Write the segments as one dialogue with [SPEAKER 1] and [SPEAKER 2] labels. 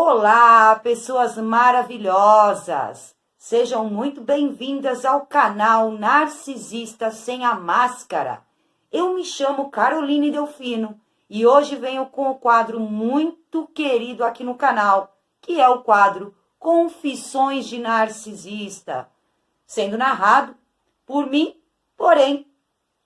[SPEAKER 1] Olá, pessoas maravilhosas! Sejam muito bem-vindas ao canal Narcisista Sem a Máscara. Eu me chamo Caroline Delfino e hoje venho com o quadro muito querido aqui no canal, que é o quadro Confissões de Narcisista, sendo narrado por mim, porém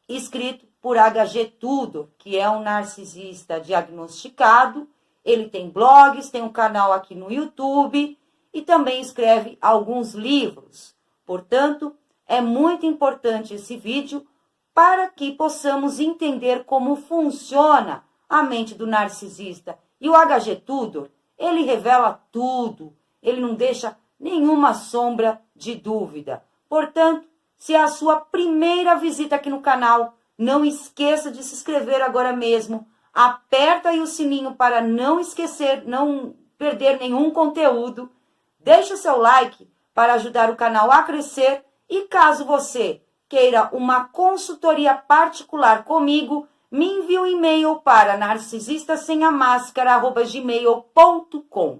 [SPEAKER 1] escrito por HG Tudor, que é um narcisista diagnosticado. Ele tem blogs, tem um canal aqui no YouTube e também escreve alguns livros. Portanto, é muito importante esse vídeo para que possamos entender como funciona a mente do narcisista. E o HG Tudor, ele revela tudo, ele não deixa nenhuma sombra de dúvida. Portanto, se é a sua primeira visita aqui no canal, não esqueça de se inscrever agora mesmo. Aperta aí o sininho para não esquecer, não perder nenhum conteúdo. Deixe o seu like para ajudar o canal a crescer. E caso você queira uma consultoria particular comigo, me envie um e-mail para narcisistasemamáscara@gmail.com.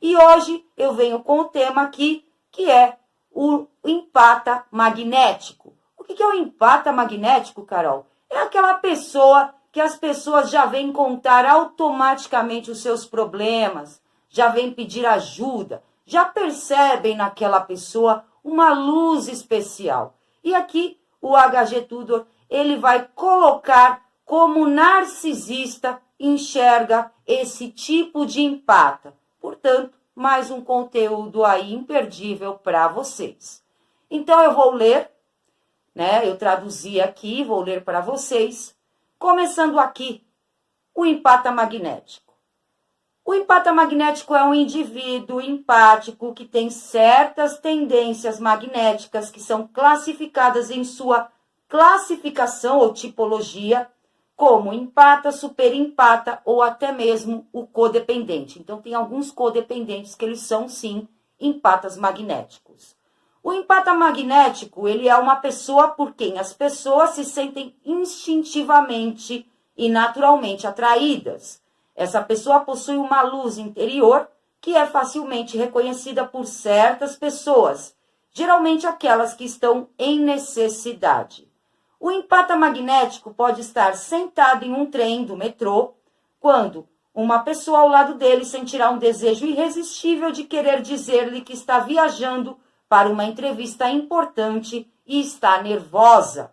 [SPEAKER 1] E hoje eu venho com o tema aqui, que é o empata magnético. O que é o empata magnético, Carol? É aquela pessoa que as pessoas já vêm contar automaticamente os seus problemas, já vêm pedir ajuda, já percebem naquela pessoa uma luz especial. E aqui o HG Tudor, ele vai colocar como o narcisista enxerga esse tipo de empata. Portanto, mais um conteúdo aí imperdível para vocês. Então eu vou ler, eu traduzi aqui, vou ler para vocês. Começando aqui, o empata magnético. O empata magnético é um indivíduo empático que tem certas tendências magnéticas que são classificadas em sua classificação ou tipologia como empata, superempata ou até mesmo o codependente. Então, tem alguns codependentes que eles são, sim, empatas magnéticos. O empata magnético, ele é uma pessoa por quem as pessoas se sentem instintivamente e naturalmente atraídas. Essa pessoa possui uma luz interior que é facilmente reconhecida por certas pessoas, geralmente aquelas que estão em necessidade. O empata magnético pode estar sentado em um trem do metrô, quando uma pessoa ao lado dele sentirá um desejo irresistível de querer dizer-lhe que está viajando para uma entrevista importante e está nervosa.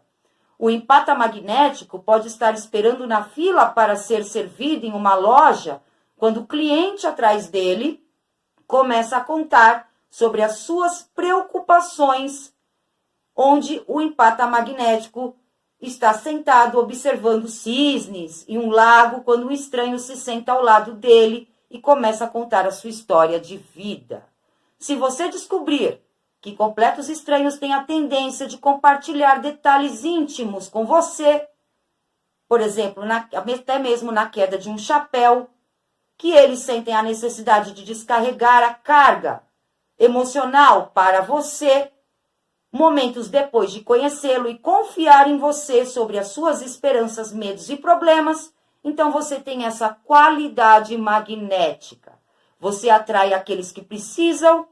[SPEAKER 1] O empata magnético pode estar esperando na fila para ser servido em uma loja, quando o cliente atrás dele começa a contar sobre as suas preocupações, onde o empata magnético está sentado observando cisnes em um lago, quando um estranho se senta ao lado dele e começa a contar a sua história de vida. Se você descobrir que completos estranhos têm a tendência de compartilhar detalhes íntimos com você, por exemplo, até mesmo na queda de um chapéu, que eles sentem a necessidade de descarregar a carga emocional para você, momentos depois de conhecê-lo e confiar em você sobre as suas esperanças, medos e problemas, então você tem essa qualidade magnética. Você atrai aqueles que precisam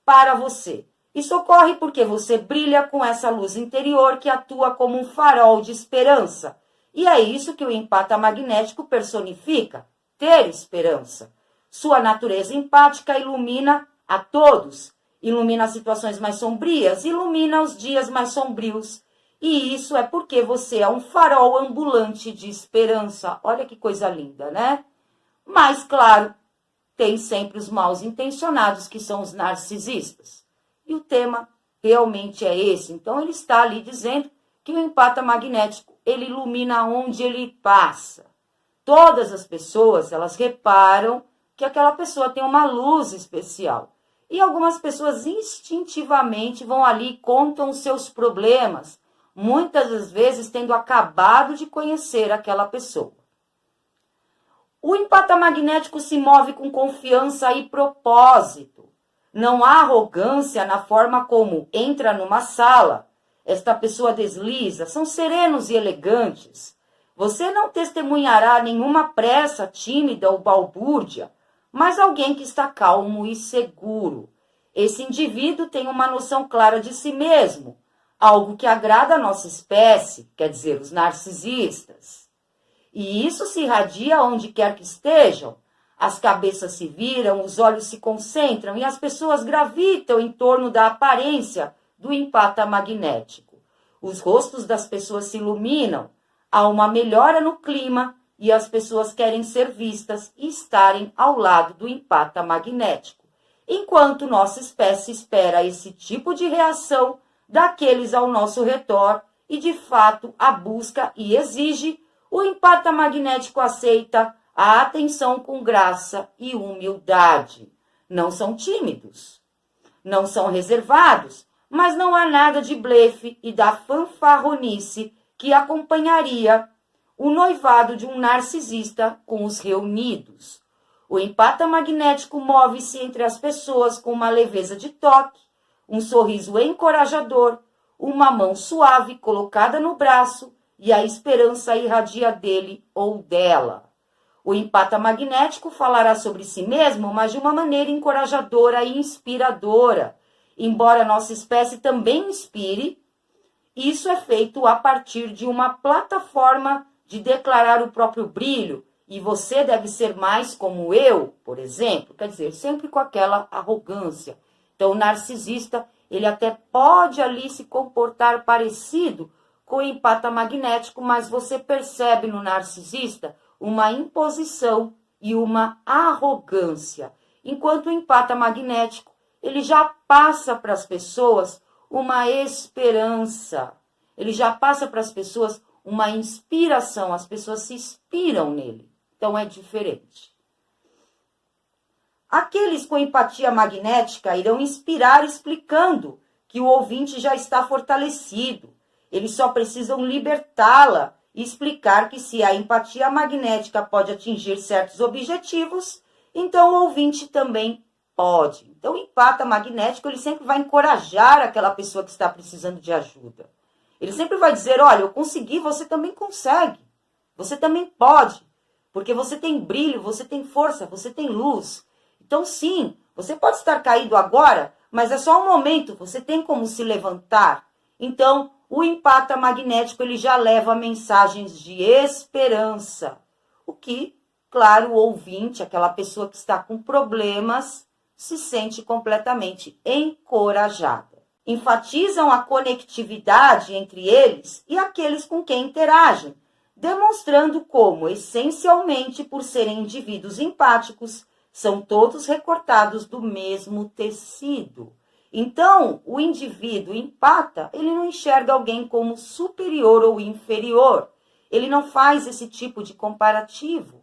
[SPEAKER 1] para você. Isso ocorre porque você brilha com essa luz interior que atua como um farol de esperança. E é isso que o empata magnético personifica, ter esperança. Sua natureza empática ilumina a todos, ilumina as situações mais sombrias, ilumina os dias mais sombrios. E isso é porque você é um farol ambulante de esperança. Olha que coisa linda, né? Mas, claro, tem sempre os mal intencionados, que são os narcisistas. E o tema realmente é esse. Então, ele está ali dizendo que o empata magnético, ele ilumina onde ele passa. Todas as pessoas, elas reparam que aquela pessoa tem uma luz especial. E algumas pessoas instintivamente vão ali e contam os seus problemas, muitas das vezes tendo acabado de conhecer aquela pessoa. O empata magnético se move com confiança e propósito. Não há arrogância na forma como entra numa sala. Esta pessoa desliza, são serenos e elegantes. Você não testemunhará nenhuma pressa tímida ou balbúrdia, mas alguém que está calmo e seguro. Esse indivíduo tem uma noção clara de si mesmo, algo que agrada a nossa espécie, quer dizer, os narcisistas. E isso se irradia onde quer que estejam. As cabeças se viram, os olhos se concentram e as pessoas gravitam em torno da aparência do empata magnético. Os rostos das pessoas se iluminam, há uma melhora no clima e as pessoas querem ser vistas e estarem ao lado do empata magnético, enquanto nossa espécie espera esse tipo de reação daqueles ao nosso redor e, de fato, a busca e exige, o empata magnético aceita a atenção com graça e humildade. Não são tímidos, não são reservados, mas não há nada de blefe e da fanfarronice que acompanharia o noivado de um narcisista com os reunidos. O empata magnético move-se entre as pessoas com uma leveza de toque, um sorriso encorajador, uma mão suave colocada no braço e a esperança irradia dele ou dela. O empata magnético falará sobre si mesmo, mas de uma maneira encorajadora e inspiradora. Embora nossa espécie também inspire, isso é feito a partir de uma plataforma de declarar o próprio brilho, e você deve ser mais como eu, por exemplo, quer dizer, sempre com aquela arrogância. Então, o narcisista, ele até pode ali se comportar parecido com o empata magnético, mas você percebe no narcisista uma imposição e uma arrogância, enquanto o empata magnético, ele já passa para as pessoas uma esperança, ele já passa para as pessoas uma inspiração, as pessoas se inspiram nele, então é diferente. Aqueles com empatia magnética irão inspirar explicando que o ouvinte já está fortalecido, eles só precisam libertá-la e explicar que se a empatia magnética pode atingir certos objetivos, então o ouvinte também pode. Então o empata magnético, ele sempre vai encorajar aquela pessoa que está precisando de ajuda. Ele sempre vai dizer, olha, eu consegui, você também consegue. Você também pode, porque você tem brilho, você tem força, você tem luz. Então sim, você pode estar caído agora, mas é só um momento, você tem como se levantar. Então, o empata magnético, ele já leva mensagens de esperança, o que, claro, o ouvinte, aquela pessoa que está com problemas, se sente completamente encorajada. Enfatizam a conectividade entre eles e aqueles com quem interagem, demonstrando como, essencialmente, por serem indivíduos empáticos, são todos recortados do mesmo tecido. Então, o indivíduo empata, ele não enxerga alguém como superior ou inferior. Ele não faz esse tipo de comparativo.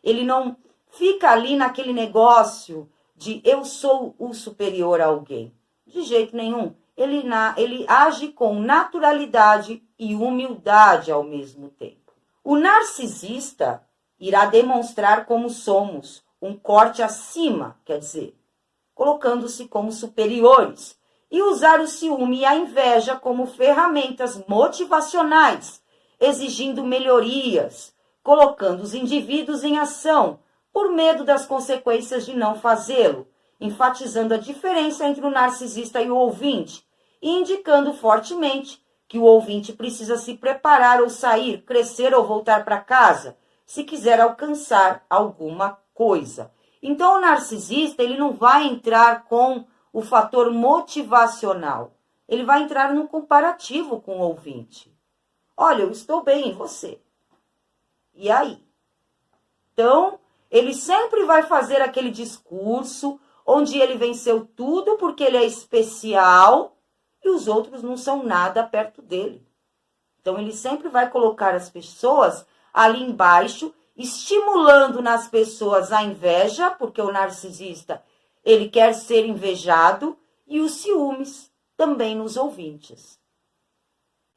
[SPEAKER 1] Ele não fica ali naquele negócio de eu sou o superior a alguém. De jeito nenhum. Ele age com naturalidade e humildade ao mesmo tempo. O narcisista irá demonstrar como somos, um corte acima, quer dizer, colocando-se como superiores, e usar o ciúme e a inveja como ferramentas motivacionais, exigindo melhorias, colocando os indivíduos em ação, por medo das consequências de não fazê-lo, enfatizando a diferença entre o narcisista e o ouvinte, e indicando fortemente que o ouvinte precisa se preparar ou sair, crescer ou voltar para casa, se quiser alcançar alguma coisa. Então, o narcisista, ele não vai entrar com o fator motivacional. Ele vai entrar no comparativo com o ouvinte. Olha, eu estou bem, e você? E aí? Então, ele sempre vai fazer aquele discurso onde ele venceu tudo porque ele é especial e os outros não são nada perto dele. Então, ele sempre vai colocar as pessoas ali embaixo, estimulando nas pessoas a inveja, porque o narcisista, ele quer ser invejado, e os ciúmes também nos ouvintes.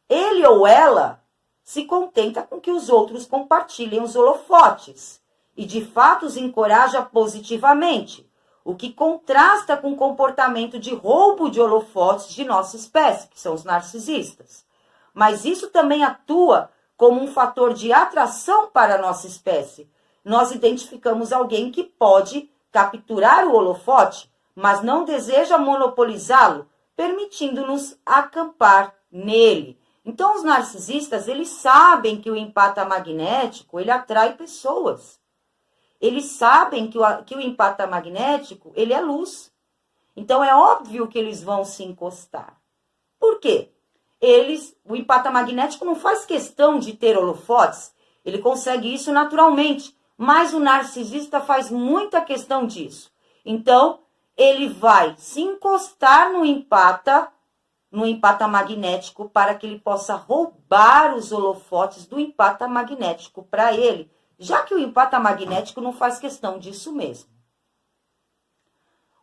[SPEAKER 1] Ele ou ela se contenta com que os outros compartilhem os holofotes e, de fato, os encoraja positivamente, o que contrasta com o comportamento de roubo de holofotes de nossa espécie, que são os narcisistas. Mas isso também atua como um fator de atração para a nossa espécie. Nós identificamos alguém que pode capturar o holofote, mas não deseja monopolizá-lo, permitindo-nos acampar nele. Então, os narcisistas, eles sabem que o empata magnético, ele atrai pessoas. Eles sabem que o empata magnético, ele é luz. Então, é óbvio que eles vão se encostar. Por quê? O empata magnético não faz questão de ter holofotes, ele consegue isso naturalmente, mas o narcisista faz muita questão disso. Então, ele vai se encostar no empata magnético para que ele possa roubar os holofotes do empata magnético para ele, já que o empata magnético não faz questão disso mesmo.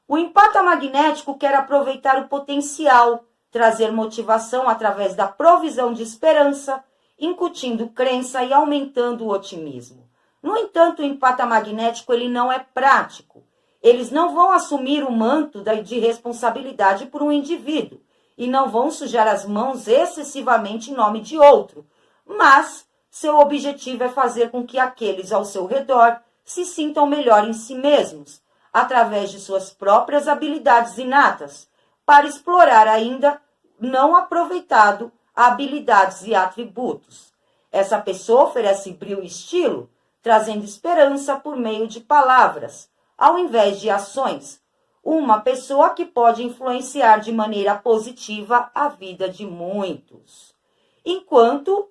[SPEAKER 1] O empata magnético quer aproveitar o potencial, trazer motivação através da provisão de esperança, incutindo crença e aumentando o otimismo. No entanto, o empata magnético ele não é prático. Eles não vão assumir o manto de responsabilidade por um indivíduo e não vão sujar as mãos excessivamente em nome de outro, mas seu objetivo é fazer com que aqueles ao seu redor se sintam melhor em si mesmos, através de suas próprias habilidades inatas, para explorar ainda não aproveitado habilidades e atributos. Essa pessoa oferece brilho e estilo, trazendo esperança por meio de palavras, ao invés de ações. Uma pessoa que pode influenciar de maneira positiva a vida de muitos. Enquanto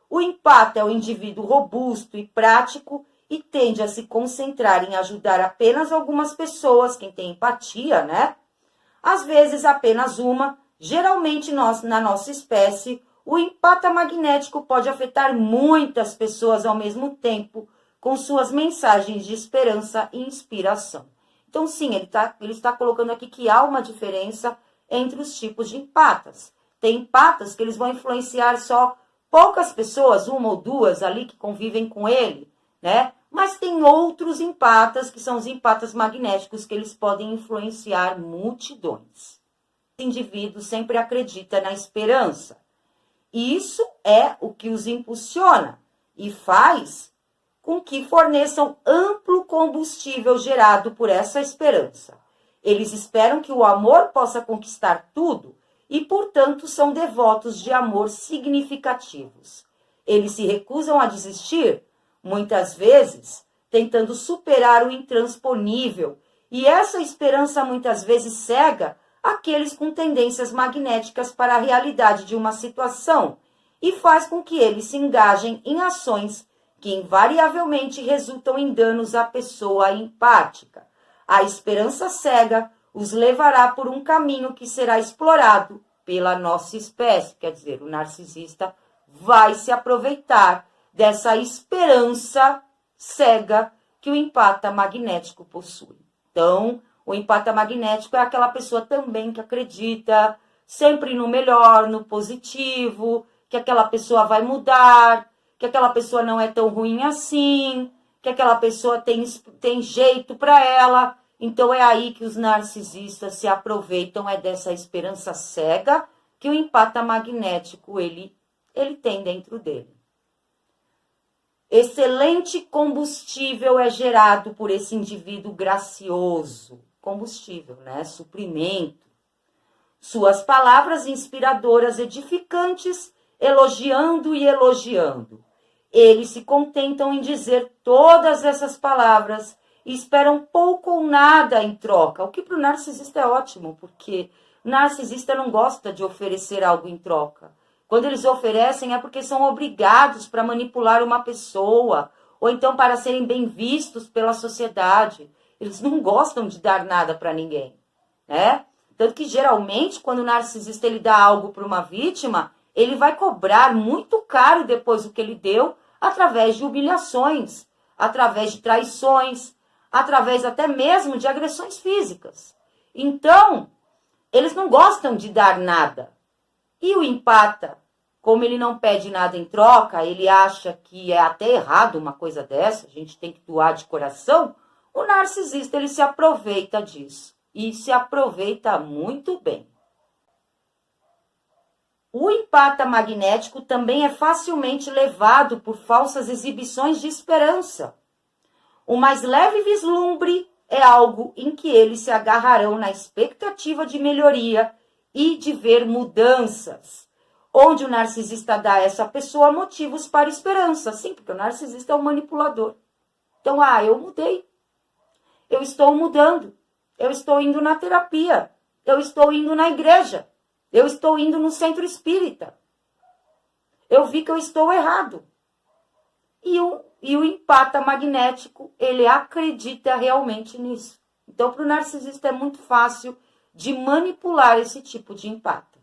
[SPEAKER 1] o empata é o indivíduo robusto e prático e tende a se concentrar em ajudar apenas algumas pessoas, quem tem empatia, né? Às vezes apenas uma, geralmente na nossa espécie, o empata magnético pode afetar muitas pessoas ao mesmo tempo, com suas mensagens de esperança e inspiração. Então, sim, ele está colocando aqui que há uma diferença entre os tipos de empatas. Tem empatas que eles vão influenciar só poucas pessoas, uma ou duas ali que convivem com ele, né? Mas tem outros empatas, que são os empatas magnéticos, que eles podem influenciar multidões. O indivíduo sempre acredita na esperança. Isso é o que os impulsiona e faz com que forneçam amplo combustível gerado por essa esperança. Eles esperam que o amor possa conquistar tudo e, portanto, são devotos de amor significativos. Eles se recusam a desistir, muitas vezes, tentando superar o intransponível, e essa esperança muitas vezes cega aqueles com tendências magnéticas para a realidade de uma situação e faz com que eles se engajem em ações que invariavelmente resultam em danos à pessoa empática. A esperança cega os levará por um caminho que será explorado pela nossa espécie. Quer dizer, o narcisista vai se aproveitar dessa esperança cega que o empata magnético possui. Então, o empata magnético é aquela pessoa também que acredita sempre no melhor, no positivo, que aquela pessoa vai mudar, que aquela pessoa não é tão ruim assim, que aquela pessoa tem jeito para ela. Então, é aí que os narcisistas se aproveitam, é dessa esperança cega que o empata magnético ele tem dentro dele. Excelente combustível é gerado por esse indivíduo gracioso. Combustível, né? Suprimento. Suas palavras inspiradoras, edificantes, elogiando e elogiando. Eles se contentam em dizer todas essas palavras e esperam pouco ou nada em troca, o que para o narcisista é ótimo, porque o narcisista não gosta de oferecer algo em troca. Quando eles oferecem é porque são obrigados para manipular uma pessoa, ou então para serem bem vistos pela sociedade. Eles não gostam de dar nada para ninguém, né? Tanto que geralmente quando o narcisista ele dá algo para uma vítima, ele vai cobrar muito caro depois do que ele deu, através de humilhações, através de traições, através até mesmo de agressões físicas. Então, eles não gostam de dar nada. E o empata, como ele não pede nada em troca, ele acha que é até errado uma coisa dessa, a gente tem que doar de coração, o narcisista ele se aproveita disso. E se aproveita muito bem. O empata magnético também é facilmente levado por falsas exibições de esperança. O mais leve vislumbre é algo em que eles se agarrarão na expectativa de melhoria e de ver mudanças. Onde o narcisista dá a essa pessoa motivos para esperança. Sim, porque o narcisista é um manipulador. Então, eu mudei. Eu estou mudando. Eu estou indo na terapia. Eu estou indo na igreja. Eu estou indo no centro espírita. Eu vi que eu estou errado. E o empata magnético, ele acredita realmente nisso. Então, para o narcisista é muito fácil de manipular esse tipo de empata.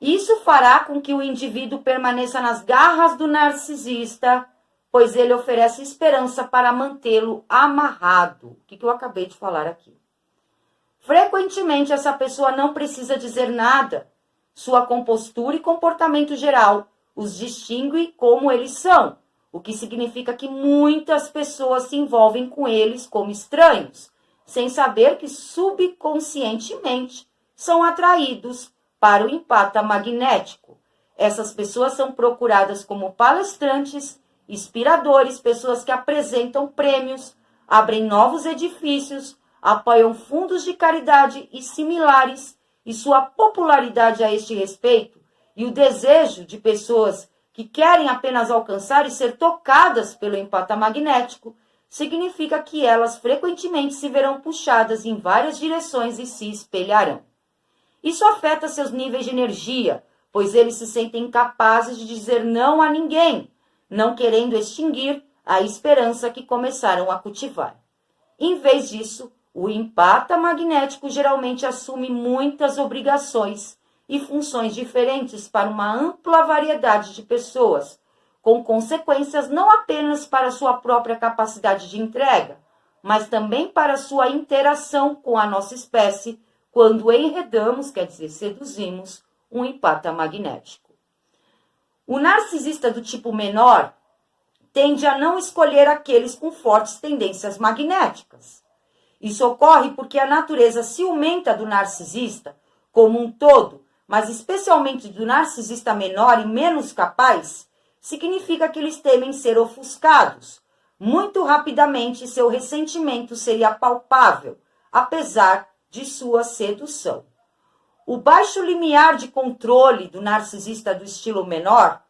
[SPEAKER 1] Isso fará com que o indivíduo permaneça nas garras do narcisista, pois ele oferece esperança para mantê-lo amarrado. O que eu acabei de falar aqui? Frequentemente, essa pessoa não precisa dizer nada. Sua compostura e comportamento geral os distingue como eles são, o que significa que muitas pessoas se envolvem com eles como estranhos, sem saber que subconscientemente são atraídos para o empata magnético. Essas pessoas são procuradas como palestrantes, inspiradores, pessoas que apresentam prêmios, abrem novos edifícios, apoiam fundos de caridade e similares, e sua popularidade a este respeito e o desejo de pessoas que querem apenas alcançar e ser tocadas pelo empata magnético significa que elas frequentemente se verão puxadas em várias direções e se espelharão. Isso afeta seus níveis de energia, pois eles se sentem incapazes de dizer não a ninguém, não querendo extinguir a esperança que começaram a cultivar. Em vez disso, o empata magnético geralmente assume muitas obrigações e funções diferentes para uma ampla variedade de pessoas, com consequências não apenas para sua própria capacidade de entrega, mas também para sua interação com a nossa espécie, quando enredamos, quer dizer, seduzimos, um empata magnético. O narcisista do tipo menor tende a não escolher aqueles com fortes tendências magnéticas. Isso ocorre porque a natureza ciumenta do narcisista, como um todo, mas especialmente do narcisista menor e menos capaz, significa que eles temem ser ofuscados. Muito rapidamente, seu ressentimento seria palpável, apesar de sua sedução. O baixo limiar de controle do narcisista do estilo menor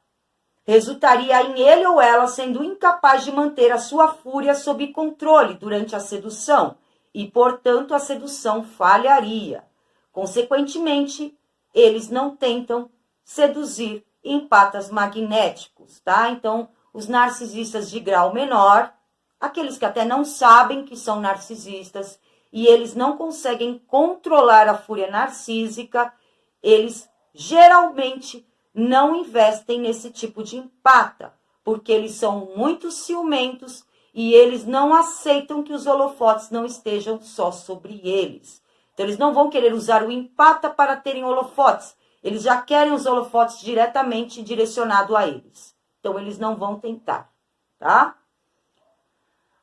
[SPEAKER 1] resultaria em ele ou ela sendo incapaz de manter a sua fúria sob controle durante a sedução e, portanto, a sedução falharia. Consequentemente, eles não tentam seduzir empatas magnéticos, tá? Então, os narcisistas de grau menor, aqueles que até não sabem que são narcisistas e eles não conseguem controlar a fúria narcísica, eles geralmente não investem nesse tipo de empata, porque eles são muito ciumentos e eles não aceitam que os holofotes não estejam só sobre eles. Então, eles não vão querer usar o empata para terem holofotes. Eles já querem os holofotes diretamente direcionados a eles. Então, eles não vão tentar, tá?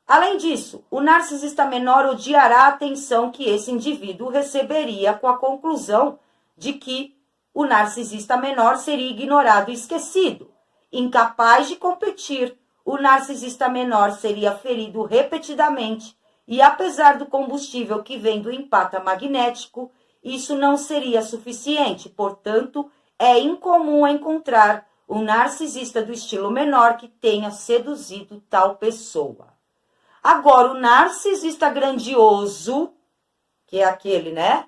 [SPEAKER 1] Além disso, o narcisista menor odiará a atenção que esse indivíduo receberia com a conclusão de que o narcisista menor seria ignorado e esquecido. Incapaz de competir, o narcisista menor seria ferido repetidamente e, apesar do combustível que vem do empata magnético, isso não seria suficiente. Portanto, é incomum encontrar um narcisista do estilo menor que tenha seduzido tal pessoa. Agora, o narcisista grandioso, que é aquele, né?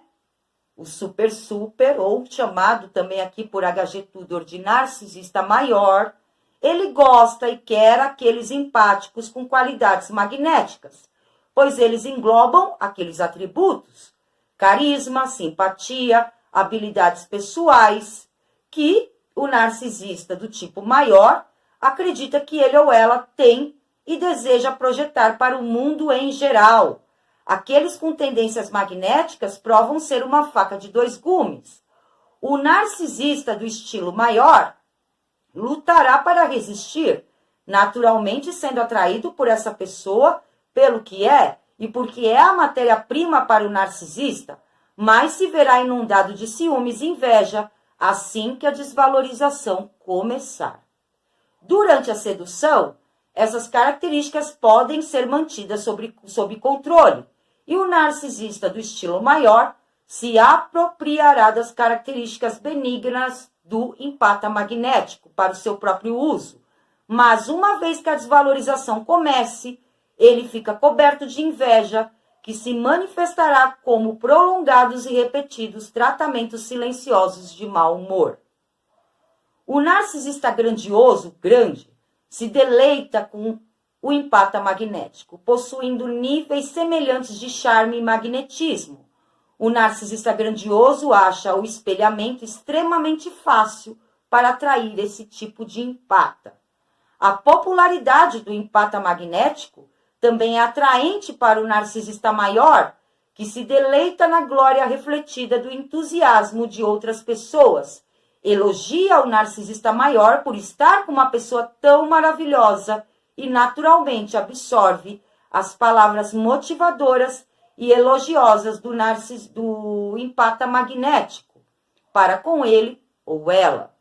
[SPEAKER 1] O super, ou chamado também aqui por HG Tudor de narcisista maior, ele gosta e quer aqueles empáticos com qualidades magnéticas, pois eles englobam aqueles atributos, carisma, simpatia, habilidades pessoais, que o narcisista do tipo maior acredita que ele ou ela tem e deseja projetar para o mundo em geral. Aqueles com tendências magnéticas provam ser uma faca de dois gumes. O narcisista do estilo maior lutará para resistir, naturalmente sendo atraído por essa pessoa pelo que é e porque é a matéria-prima para o narcisista, mas se verá inundado de ciúmes e inveja assim que a desvalorização começar. Durante a sedução, essas características podem ser mantidas sob controle. E o narcisista do estilo maior se apropriará das características benignas do empata magnético para o seu próprio uso. Mas uma vez que a desvalorização comece, ele fica coberto de inveja, que se manifestará como prolongados e repetidos tratamentos silenciosos de mau humor. O narcisista grandioso, grande, se deleita com o empata magnético, possuindo níveis semelhantes de charme e magnetismo. O narcisista grandioso acha o espelhamento extremamente fácil para atrair esse tipo de empata. A popularidade do empata magnético também é atraente para o narcisista maior, que se deleita na glória refletida do entusiasmo de outras pessoas. Elogia o narcisista maior por estar com uma pessoa tão maravilhosa e naturalmente absorve as palavras motivadoras e elogiosas do empata magnético para com ele ou ela.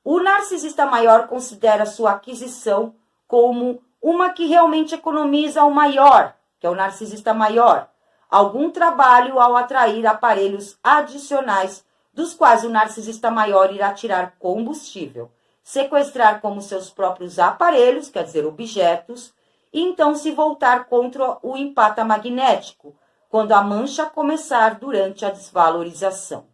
[SPEAKER 1] O narcisista maior considera sua aquisição como uma que realmente economiza ao maior, que é o narcisista maior, algum trabalho ao atrair aparelhos adicionais dos quais o narcisista maior irá tirar combustível, sequestrar como seus próprios aparelhos, quer dizer, objetos, e então se voltar contra o empata magnético, quando a mancha começar durante a desvalorização.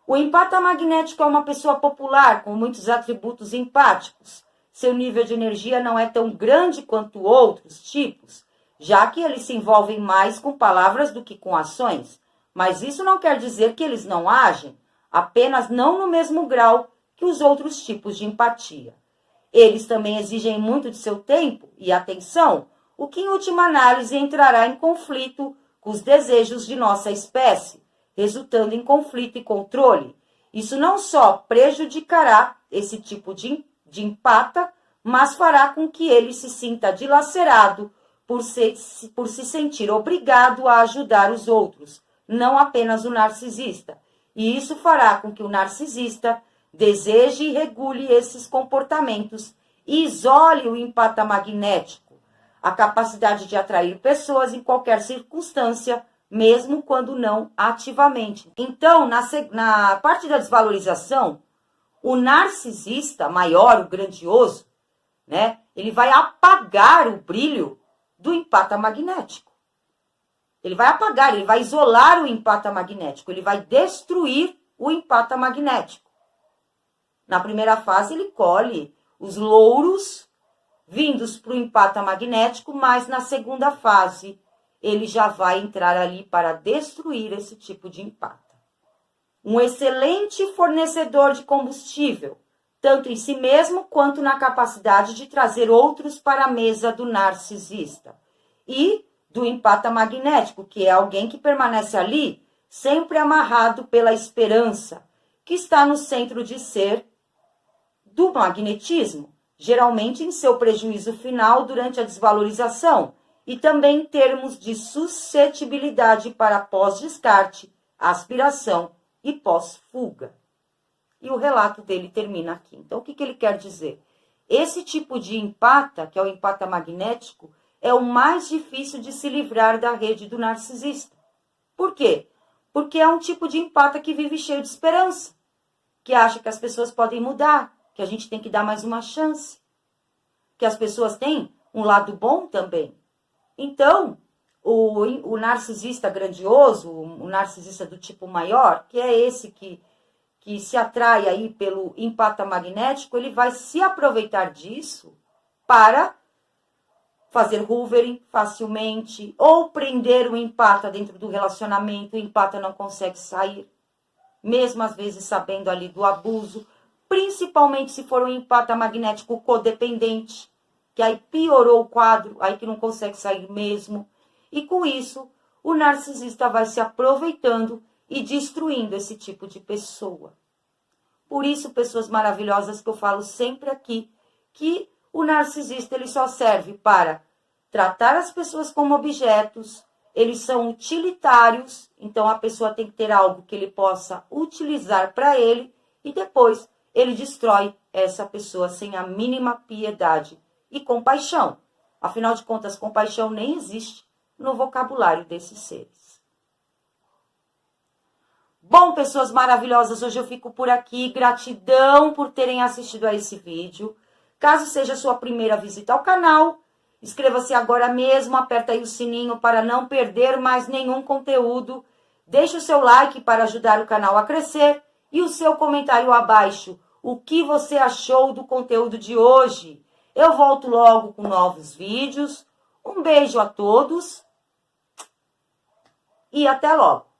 [SPEAKER 1] O empata magnético é uma pessoa popular, com muitos atributos empáticos. Seu nível de energia não é tão grande quanto outros tipos, já que eles se envolvem mais com palavras do que com ações. Mas isso não quer dizer que eles não agem, apenas não no mesmo grau que os outros tipos de empatia. Eles também exigem muito de seu tempo e atenção, o que em última análise entrará em conflito com os desejos de nossa espécie, resultando em conflito e controle. Isso não só prejudicará esse tipo de empata, mas fará com que ele se sinta dilacerado por se sentir obrigado a ajudar os outros, não apenas o narcisista. E isso fará com que o narcisista deseje e regule esses comportamentos e isole o empata magnético, a capacidade de atrair pessoas em qualquer circunstância, mesmo quando não ativamente. Então, na parte da desvalorização, o narcisista maior, o grandioso, né, ele vai apagar o brilho do empata magnético. Ele vai apagar, ele vai isolar o empata magnético, ele vai destruir o empata magnético. Na primeira fase, ele colhe os louros vindos para o empata magnético, mas na segunda fase, ele já vai entrar ali para destruir esse tipo de empata. Um excelente fornecedor de combustível, tanto em si mesmo quanto na capacidade de trazer outros para a mesa do narcisista. E do empata magnético, que é alguém que permanece ali, sempre amarrado pela esperança, que está no centro de ser do magnetismo, geralmente em seu prejuízo final durante a desvalorização, e também em termos de suscetibilidade para pós-descarte, aspiração e pós-fuga. E o relato dele termina aqui. Então, o que ele quer dizer? Esse tipo de empata, que é o empata magnético, é o mais difícil de se livrar da rede do narcisista. Por quê? Porque é um tipo de empata que vive cheio de esperança, que acha que as pessoas podem mudar, que a gente tem que dar mais uma chance, que as pessoas têm um lado bom também. Então, o narcisista grandioso, o narcisista do tipo maior, que é esse que se atrai aí pelo empata magnético, ele vai se aproveitar disso para fazer hoovering facilmente, ou prender o empata dentro do relacionamento, o empata não consegue sair, mesmo às vezes sabendo ali do abuso, principalmente se for um empata magnético codependente, que aí piorou o quadro, aí que não consegue sair mesmo. E com isso, o narcisista vai se aproveitando e destruindo esse tipo de pessoa. Por isso, pessoas maravilhosas, que eu falo sempre aqui, que o narcisista ele só serve para tratar as pessoas como objetos, eles são utilitários, então a pessoa tem que ter algo que ele possa utilizar para ele, e depois ele destrói essa pessoa sem a mínima piedade e compaixão. Afinal de contas, compaixão nem existe no vocabulário desses seres. Bom, pessoas maravilhosas, hoje eu fico por aqui. Gratidão por terem assistido a esse vídeo. Caso seja a sua primeira visita ao canal, inscreva-se agora mesmo, aperta aí o sininho para não perder mais nenhum conteúdo. Deixe o seu like para ajudar o canal a crescer e o seu comentário abaixo. O que você achou do conteúdo de hoje? Eu volto logo com novos vídeos. Um beijo a todos e até logo!